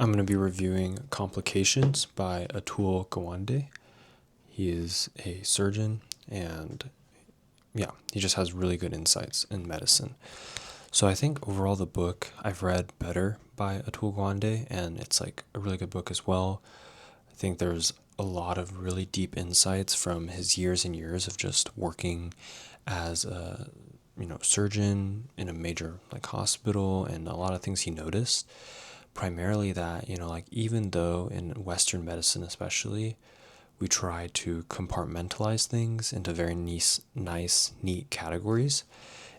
I'm going to be reviewing Complications by Atul Gawande. He is a surgeon and he just has really good insights in medicine. So I think overall the book I've read better by Atul Gawande, and it's like a really good book as well. I think there's a lot of really deep insights from his years and years of just working as a surgeon in a major like hospital, and a lot of things he noticed. Primarily that, like even though in Western medicine especially, we try to compartmentalize things into very nice, neat categories,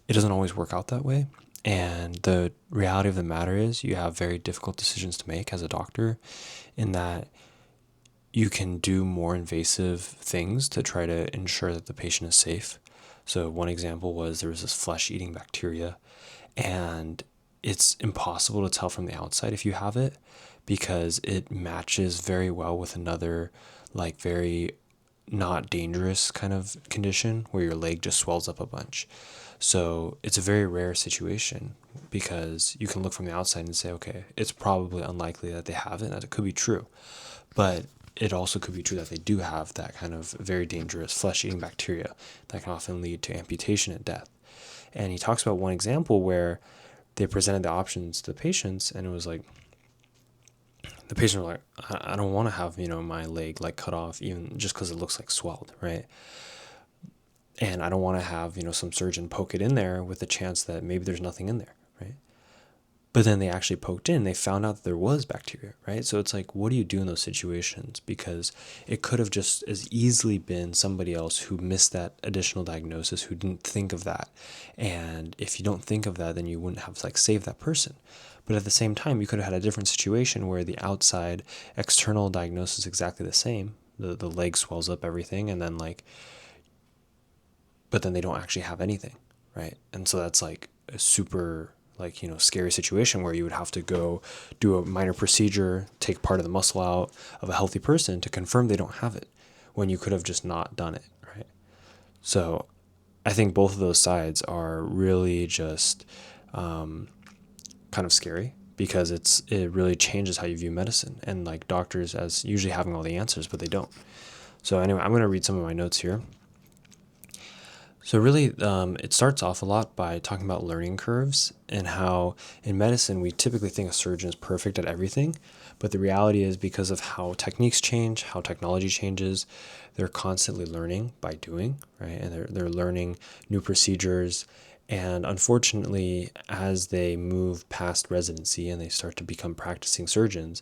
it doesn't always work out that way. And the reality of the matter is you have very difficult decisions to make as a doctor, in that you can do more invasive things to try to ensure that the patient is safe. So one example was there was this flesh-eating bacteria, and it's impossible to tell from the outside if you have it, because it matches very well with another like very not dangerous kind of condition where your leg just swells up a bunch. So it's a very rare situation, because you can look from the outside and say, okay, it's probably unlikely that they have it, and that it could be true. But it also could be true that they do have that kind of very dangerous flesh-eating bacteria that can often lead to amputation and death. And he talks about one example where they presented the options to the patients, and it was like, the patient were like, I don't want to have, my leg like cut off, even just because it looks like swelled, right? And I don't want to have, some surgeon poke it in there with the chance that maybe there's nothing in there, right? But then they actually poked in, they found out that there was bacteria, right? So it's like, what do you do in those situations? Because it could have just as easily been somebody else who missed that additional diagnosis, who didn't think of that. And if you don't think of that, then you wouldn't have like saved that person. But at the same time, you could have had a different situation where the outside external diagnosis is exactly the same. The leg swells up, everything, and then but then they don't actually have anything, right? And so that's like a super scary situation where you would have to go do a minor procedure, take part of the muscle out of a healthy person to confirm they don't have it, when you could have just not done it, right? So I think both of those sides are really just kind of scary, because it really changes how you view medicine, and like doctors as usually having all the answers, but they don't. So anyway, I'm going to read some of my notes here. So really, it starts off a lot by talking about learning curves, and how in medicine we typically think a surgeon is perfect at everything, but the reality is, because of how techniques change, how technology changes, they're constantly learning by doing, right? And they're learning new procedures. And unfortunately, as they move past residency and they start to become practicing surgeons,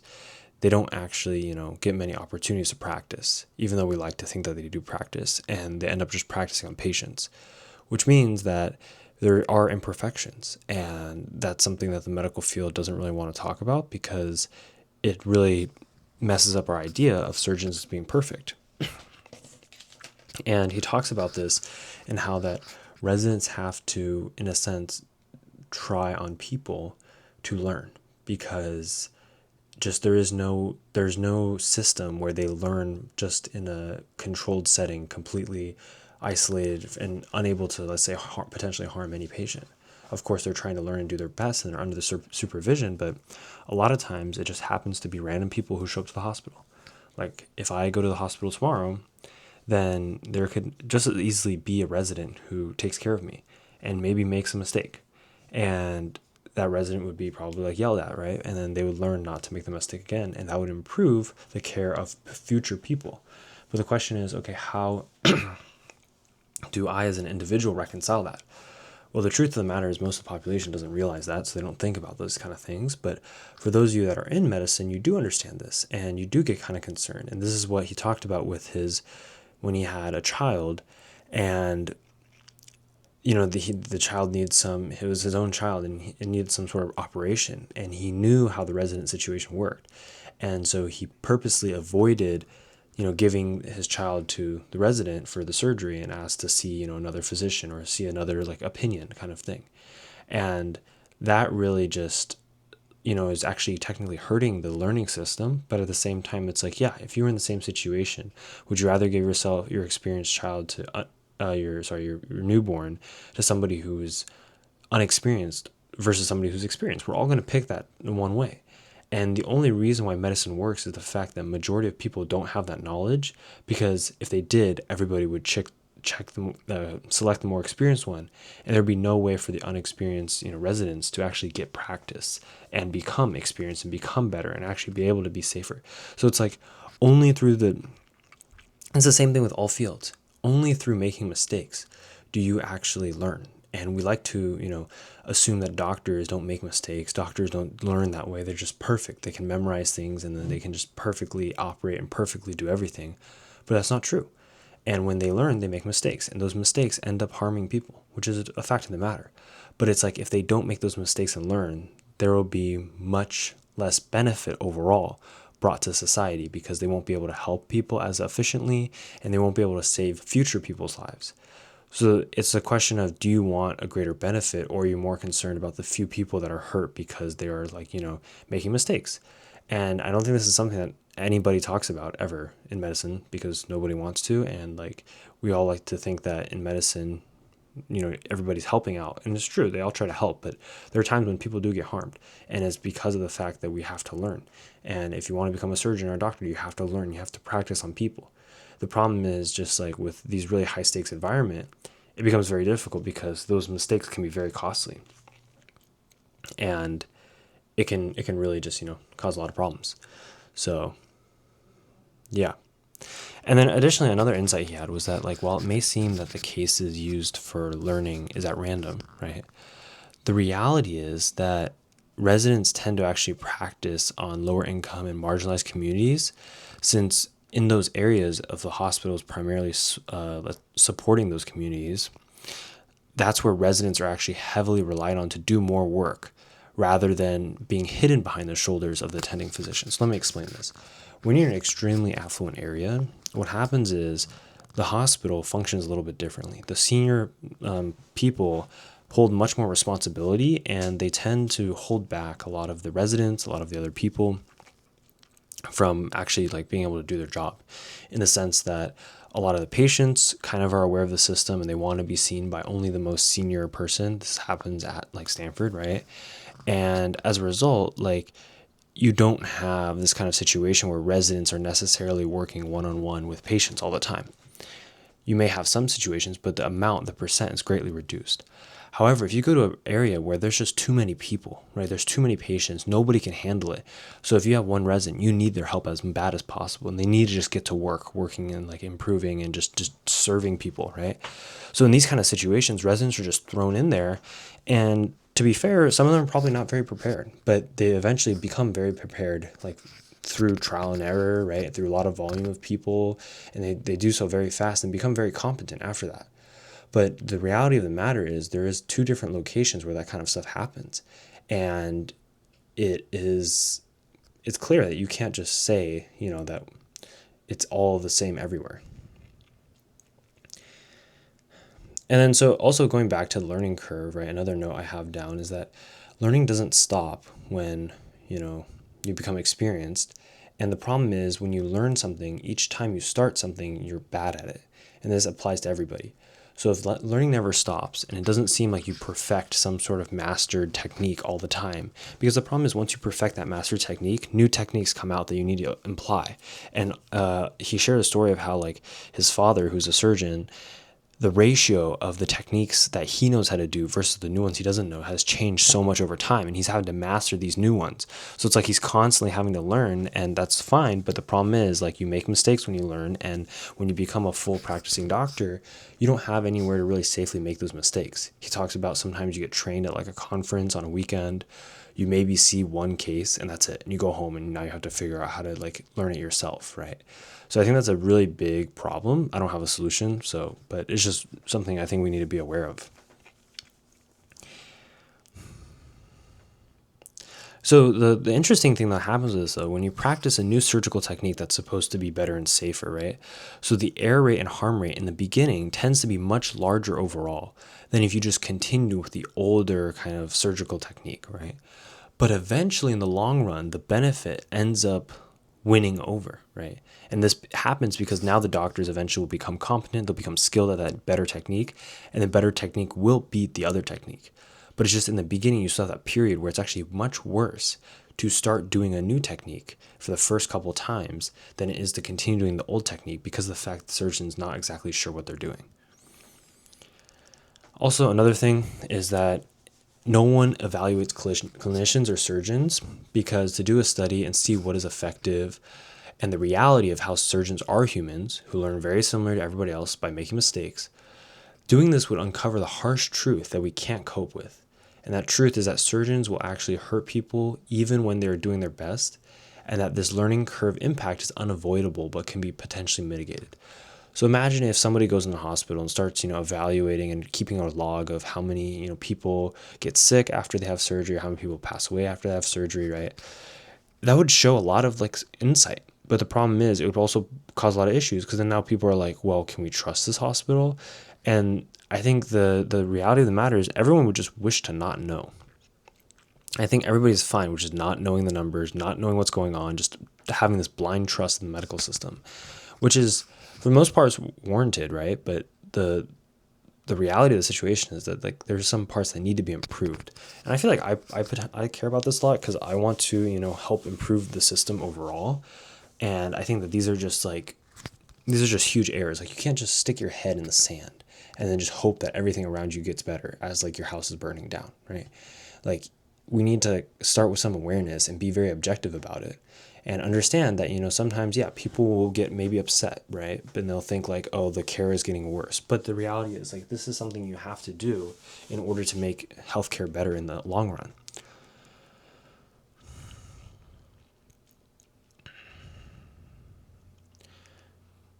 they don't actually, get many opportunities to practice, even though we like to think that they do practice, and they end up just practicing on patients, which means that there are imperfections. And that's something that the medical field doesn't really want to talk about, because it really messes up our idea of surgeons as being perfect. And he talks about this, and how that residents have to, in a sense, try on people to learn, because just there's no system where they learn just in a controlled setting, completely isolated and unable to, let's say, potentially harm any patient. Of course, they're trying to learn and do their best, and they're under the supervision, but a lot of times it just happens to be random people who show up to the hospital. Like if I go to the hospital tomorrow, then there could just as easily be a resident who takes care of me and maybe makes a mistake. And that resident would be probably like yelled at, right? And then they would learn not to make the mistake again, and that would improve the care of future people. But the question is, okay, how do I as an individual reconcile that? Well, the truth of the matter is most of the population doesn't realize that, so they don't think about those kind of things. But for those of you that are in medicine, you do understand this, and you do get kind of concerned. And this is what he talked about with when he had a child, and the child needs it was his own child, and it needed some sort of operation, and he knew how the resident situation worked. And so he purposely avoided, giving his child to the resident for the surgery, and asked to see, another physician, or see another like opinion kind of thing. And that really just, is actually technically hurting the learning system. But at the same time, it's like, yeah, if you were in the same situation, would you rather give your experienced child to your newborn to somebody who's unexperienced versus somebody who's experienced? We're all going to pick that in one way. And the only reason why medicine works is the fact that majority of people don't have that knowledge, because if they did, everybody would select the more experienced one, and there'd be no way for the unexperienced residents to actually get practice and become experienced and become better and actually be able to be safer. So it's like only through it's the same thing with all fields. Only through making mistakes do you actually learn. And we like to, assume that doctors don't make mistakes. Doctors don't learn that way. They're just perfect. They can memorize things and then they can just perfectly operate and perfectly do everything. But that's not true. And when they learn, they make mistakes. And those mistakes end up harming people, which is a fact of the matter. But it's like if they don't make those mistakes and learn, there will be much less benefit overall brought to society, because they won't be able to help people as efficiently and they won't be able to save future people's lives. So it's a question of, do you want a greater benefit, or are you more concerned about the few people that are hurt because they are making mistakes? And I don't think this is something that anybody talks about ever in medicine, because nobody wants to. And we all like to think that in medicine, everybody's helping out, and it's true, they all try to help, but there are times when people do get harmed, and it's because of the fact that we have to learn. And if you want to become a surgeon or a doctor, you have to learn, you have to practice on people. The problem is just with these really high stakes environment, it becomes very difficult because those mistakes can be very costly, and it can really just cause a lot of problems. So yeah. And then additionally, another insight he had was that while it may seem that the cases used for learning is at random, right? The reality is that residents tend to actually practice on lower income and marginalized communities, since in those areas of the hospitals primarily supporting those communities, that's where residents are actually heavily relied on to do more work rather than being hidden behind the shoulders of the attending physicians. Let me explain this. When you're in an extremely affluent area, what happens is the hospital functions a little bit differently. The senior people hold much more responsibility, and they tend to hold back a lot of the residents, a lot of the other people from actually being able to do their job, in the sense that a lot of the patients kind of are aware of the system and they want to be seen by only the most senior person. This happens at Stanford, right? And as a result, you don't have this kind of situation where residents are necessarily working one-on-one with patients all the time. You may have some situations, but the percent is greatly reduced. However, if you go to an area where there's just too many people, right? There's too many patients, nobody can handle it. So if you have one resident, you need their help as bad as possible, and they need to just get to working and improving and just serving people, right? So in these kind of situations, residents are just thrown in there, and to be fair, some of them are probably not very prepared, but they eventually become very prepared, through trial and error, right? Through a lot of volume of people, and they do so very fast and become very competent after that. But the reality of the matter is there is two different locations where that kind of stuff happens. And it's clear that you can't just say, that it's all the same everywhere. And then so also going back to the learning curve, right? Another note I have down is that learning doesn't stop when, you become experienced. And the problem is when you learn something, each time you start something, you're bad at it. And this applies to everybody. So if learning never stops, and it doesn't seem like you perfect some sort of mastered technique all the time, because the problem is once you perfect that mastered technique, new techniques come out that you need to apply. And he shared a story of how his father, who's a surgeon, the ratio of the techniques that he knows how to do versus the new ones he doesn't know has changed so much over time, and he's having to master these new ones. So it's he's constantly having to learn, and that's fine, but the problem is you make mistakes when you learn, and when you become a full practicing doctor, you don't have anywhere to really safely make those mistakes. He talks about sometimes you get trained at a conference on a weekend, you maybe see one case and that's it, and you go home and now you have to figure out how to learn it yourself, right? So I think that's a really big problem. I don't have a solution, but it's just something I think we need to be aware of. So the interesting thing that happens is, though, when you practice a new surgical technique that's supposed to be better and safer, right? So the error rate and harm rate in the beginning tends to be much larger overall than if you just continue with the older kind of surgical technique, right? But eventually in the long run, the benefit ends up winning over, right? And this happens because now the doctors eventually will become competent, they'll become skilled at that better technique, and the better technique will beat the other technique. But it's just in the beginning, you still have that period where it's actually much worse to start doing a new technique for the first couple times than it is to continue doing the old technique because of the fact the surgeon's not exactly sure what they're doing. Also, another thing is that no one evaluates clinicians or surgeons, because to do a study and see what is effective and the reality of how surgeons are humans who learn very similar to everybody else by making mistakes, doing this would uncover the harsh truth that we can't cope with. And that truth is that surgeons will actually hurt people even when they're doing their best, and that this learning curve impact is unavoidable but can be potentially mitigated. So imagine if somebody goes in the hospital and starts, evaluating and keeping a log of how many, people get sick after they have surgery, or how many people pass away after they have surgery, right? That would show a lot of insight. But the problem is it would also cause a lot of issues, because then now people are like, well, can we trust this hospital? And I think the reality of the matter is everyone would just wish to not know. I think everybody's fine with just not knowing the numbers, not knowing what's going on, just having this blind trust in the medical system, which is, for the most part, is warranted, right? But the reality of the situation is that there's some parts that need to be improved. And I feel like I care about this a lot because I want to, help improve the system overall. And I think that these are just huge errors. Like, you can't just stick your head in the sand and then just hope that everything around you gets better as your house is burning down, right? We need to start with some awareness and be very objective about it, and understand that, sometimes, people will get maybe upset, right? But they'll think oh, the care is getting worse. But the reality is this is something you have to do in order to make healthcare better in the long run.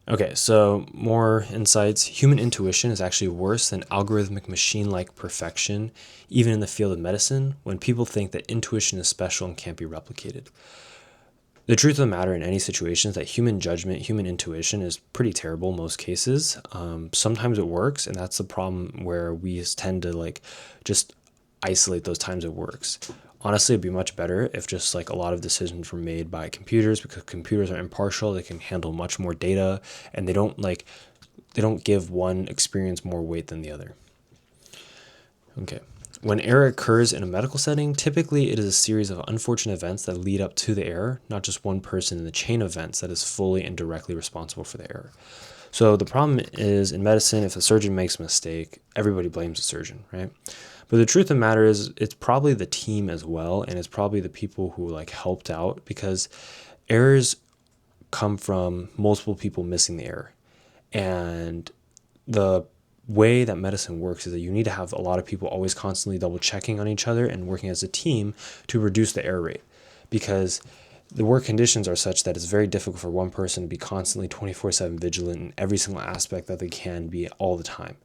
Okay, so more insights. Human intuition is actually worse than algorithmic machine-like perfection, even in the field of medicine, when people think that intuition is special and can't be replicated. The truth of the matter in any situation is that human judgment, human intuition is pretty terrible in most cases. Sometimes it works, and that's the problem where we tend to just isolate those times it works. Honestly, it'd be much better if just a lot of decisions were made by computers, because computers are impartial. They can handle much more data, and they don't give one experience more weight than the other. Okay. When error occurs in a medical setting, typically it is a series of unfortunate events that lead up to the error, not just one person in the chain of events that is fully and directly responsible for the error. So the problem is, in medicine, if a surgeon makes a mistake, everybody blames the surgeon, right? But the truth of the matter is, it's probably the team as well, and it's probably the people who helped out, because errors come from multiple people missing the error. And the way that medicine works is that you need to have a lot of people always constantly double checking on each other and working as a team to reduce the error rate, because the work conditions are such that it's very difficult for one person to be constantly 24/7 vigilant in every single aspect that they can be all the time.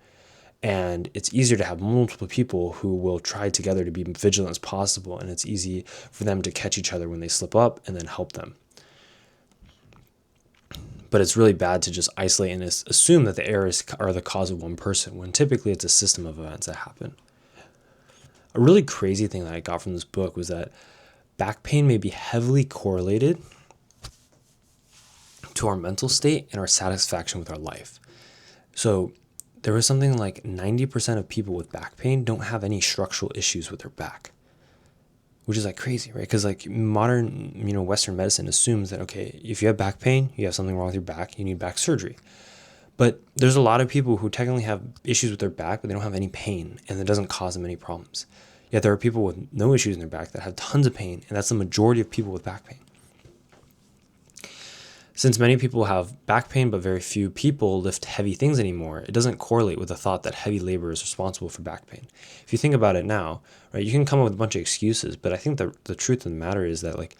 And it's easier to have multiple people who will try together to be vigilant as possible, and it's easy for them to catch each other when they slip up and then help them. But it's really bad to just isolate and assume that the errors are the cause of one person, when typically it's a system of events that happen. A really crazy thing that I got from this book was that back pain may be heavily correlated to our mental state and our satisfaction with our life. So there was something 90% of people with back pain don't have any structural issues with their back, which is crazy, right? Because modern, Western medicine assumes that, okay, if you have back pain, you have something wrong with your back, you need back surgery. But there's a lot of people who technically have issues with their back, but they don't have any pain, and it doesn't cause them any problems. Yet there are people with no issues in their back that have tons of pain, and that's the majority of people with back pain. Since many people have back pain, but very few people lift heavy things anymore, it doesn't correlate with the thought that heavy labor is responsible for back pain. If you think about it now, right, you can come up with a bunch of excuses, but I think the truth of the matter is that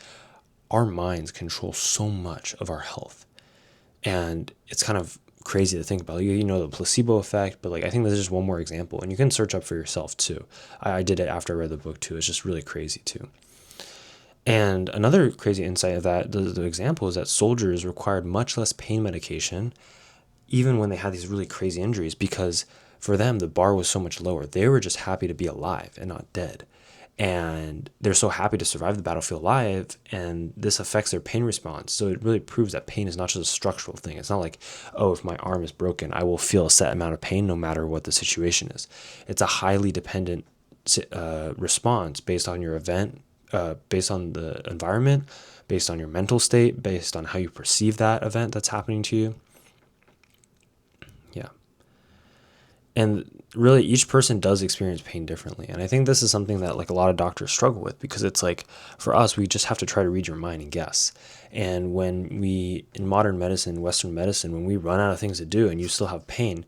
our minds control so much of our health. And it's kind of crazy to think about. The placebo effect, but I think this is just one more example, and you can search up for yourself too. I did it after I read the book too. It's just really crazy too. And another crazy insight of that, the example, is that soldiers required much less pain medication even when they had these really crazy injuries, because for them the bar was so much lower. They were just happy to be alive and not dead. And they're so happy to survive the battlefield alive, and this affects their pain response. So it really proves that pain is not just a structural thing. It's not oh, if my arm is broken, I will feel a set amount of pain no matter what the situation is. It's a highly dependent response based on your event, based on the environment, based on your mental state, based on how you perceive that event that's happening to you. Yeah. And really, each person does experience pain differently. And I think this is something that like a lot of doctors struggle with, because it's like, for us, we just have to try to read your mind and guess. And when we, in modern medicine, Western medicine, when we run out of things to do and you still have pain,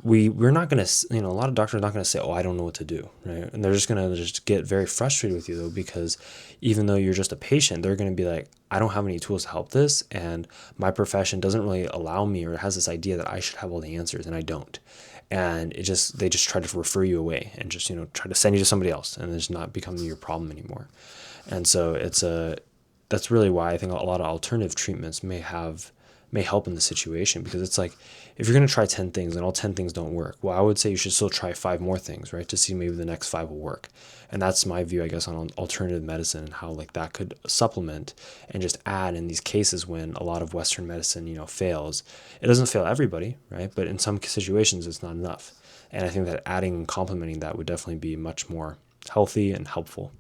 we're not going to, a lot of doctors are not going to say, oh, I don't know what to do, right? And they're just going to just get very frustrated with you, though, because even though you're just a patient, they're going to be like, I don't have any tools to help this, and my profession doesn't really allow me, or has this idea that I should have all the answers, and I don't. And they just try to refer you away and just, try to send you to somebody else, and it's not becoming your problem anymore. And so that's really why I think a lot of alternative treatments may help in the situation, because it's like, if you're going to try 10 things and all 10 things don't work, well, I would say you should still try 5 more things, right? To see maybe the next 5 will work. And that's my view, I guess, on alternative medicine, and how like that could supplement and just add in these cases when a lot of Western medicine, fails. It doesn't fail everybody, right? But in some situations, it's not enough. And I think that adding and complementing that would definitely be much more healthy and helpful.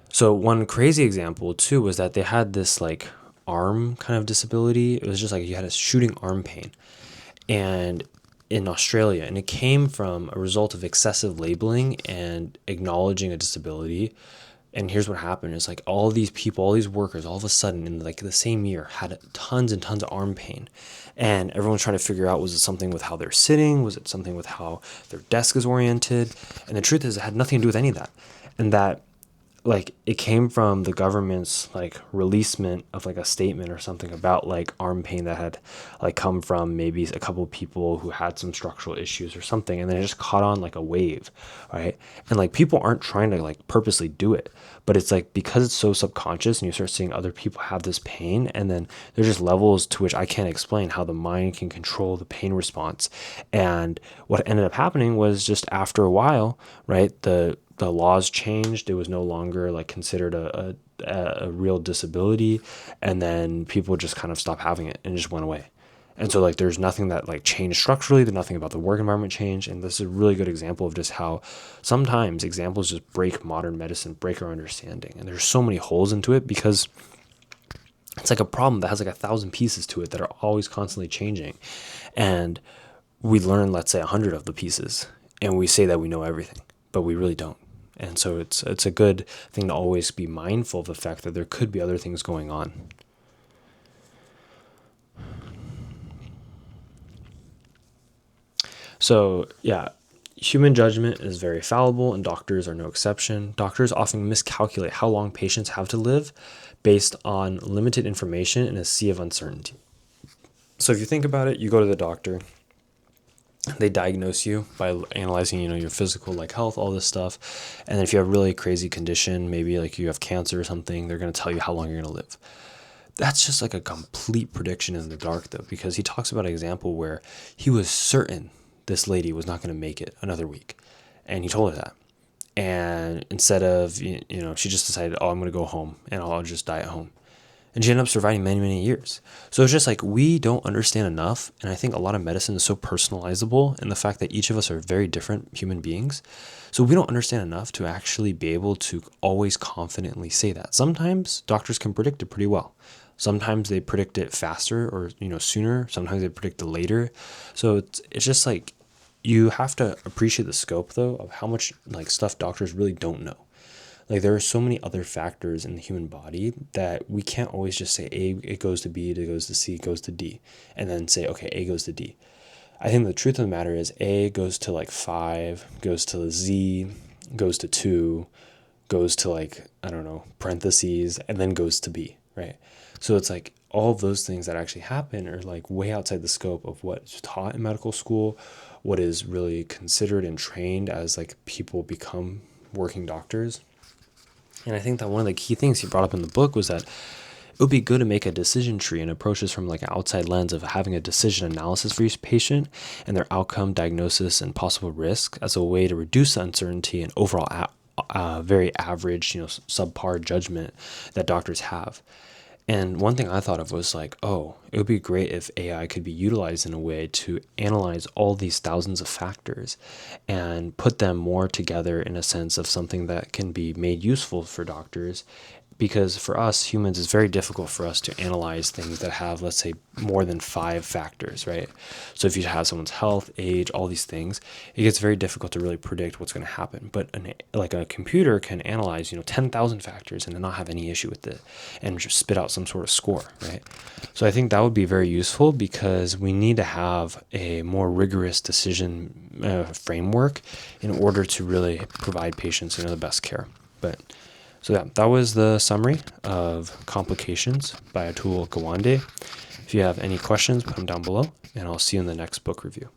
So one crazy example too was that they had this like arm kind of disability. It was just like you had a shooting arm pain, and in Australia, and it came from a result of excessive labeling and acknowledging a disability. And here's what happened: is like all these people, all these workers, all of a sudden in like the same year had tons and tons of arm pain, and everyone's trying to figure out, was it something with how they're sitting? Was it something with how their desk is oriented? And the truth is, it had nothing to do with any of that, and that like it came from the government's like releasement of like a statement or something about like arm pain that had like come from maybe a couple of people who had some structural issues or something, and then it just caught on like a wave, right? And like people aren't trying to like purposely do it, but it's like because it's so subconscious, and you start seeing other people have this pain, and then there's just levels to which I can't explain how the mind can control the pain response. And what ended up happening was, just after a while, right, the laws changed. It was no longer like considered a real disability, and then people just kind of stopped having it and it just went away. And so like there's nothing that like changed structurally. There's nothing about the work environment changed. And this is a really good example of just how sometimes examples just break modern medicine, break our understanding. And there's so many holes into it, because it's like a problem that has like 1,000 pieces to it that are always constantly changing. And we learn, let's say, 100 of the pieces, and we say that we know everything, but we really don't. And so it's a good thing to always be mindful of the fact that there could be other things going on. So yeah, human judgment is very fallible, and doctors are no exception. Doctors often miscalculate how long patients have to live based on limited information in a sea of uncertainty. So if you think about it, you go to the doctor, they diagnose you by analyzing, your physical like health, all this stuff. And then if you have a really crazy condition, maybe like you have cancer or something, they're going to tell you how long you're going to live. That's just like a complete prediction in the dark, though, because he talks about an example where he was certain this lady was not going to make it another week. And he told her that. And instead of, she just decided, oh, I'm going to go home and I'll just die at home. And she ended up surviving many, many years. So it's just like, we don't understand enough. And I think a lot of medicine is so personalizable, and the fact that each of us are very different human beings. So we don't understand enough to actually be able to always confidently say that. Sometimes doctors can predict it pretty well. Sometimes they predict it faster or, sooner. Sometimes they predict it later. So it's just like, you have to appreciate the scope, though, of how much like stuff doctors really don't know. Like there are so many other factors in the human body that we can't always just say A, it goes to B, it goes to C, it goes to D, and then say, okay, A goes to D. I think the truth of the matter is A goes to like 5, goes to Z, goes to 2, goes to like, I don't know, parentheses, and then goes to B, right? So it's like all of those things that actually happen are like way outside the scope of what's taught in medical school, what is really considered and trained as like people become working doctors. And I think that one of the key things he brought up in the book was that it would be good to make a decision tree and approach this from like an outside lens of having a decision analysis for each patient and their outcome, diagnosis, and possible risk as a way to reduce the uncertainty and overall very average, subpar judgment that doctors have. And one thing I thought of was like, oh, it would be great if AI could be utilized in a way to analyze all these thousands of factors and put them more together in a sense of something that can be made useful for doctors. Because for us humans, it's very difficult for us to analyze things that have, let's say, more than 5 factors, right? So if you have someone's health, age, all these things, it gets very difficult to really predict what's going to happen. But like a computer can analyze, 10,000 factors and then not have any issue with it and just spit out some sort of score, right? So I think that would be very useful because we need to have a more rigorous decision framework in order to really provide patients, the best care. But so yeah, that was the summary of Complications by Atul Gawande. If you have any questions, put them down below, and I'll see you in the next book review.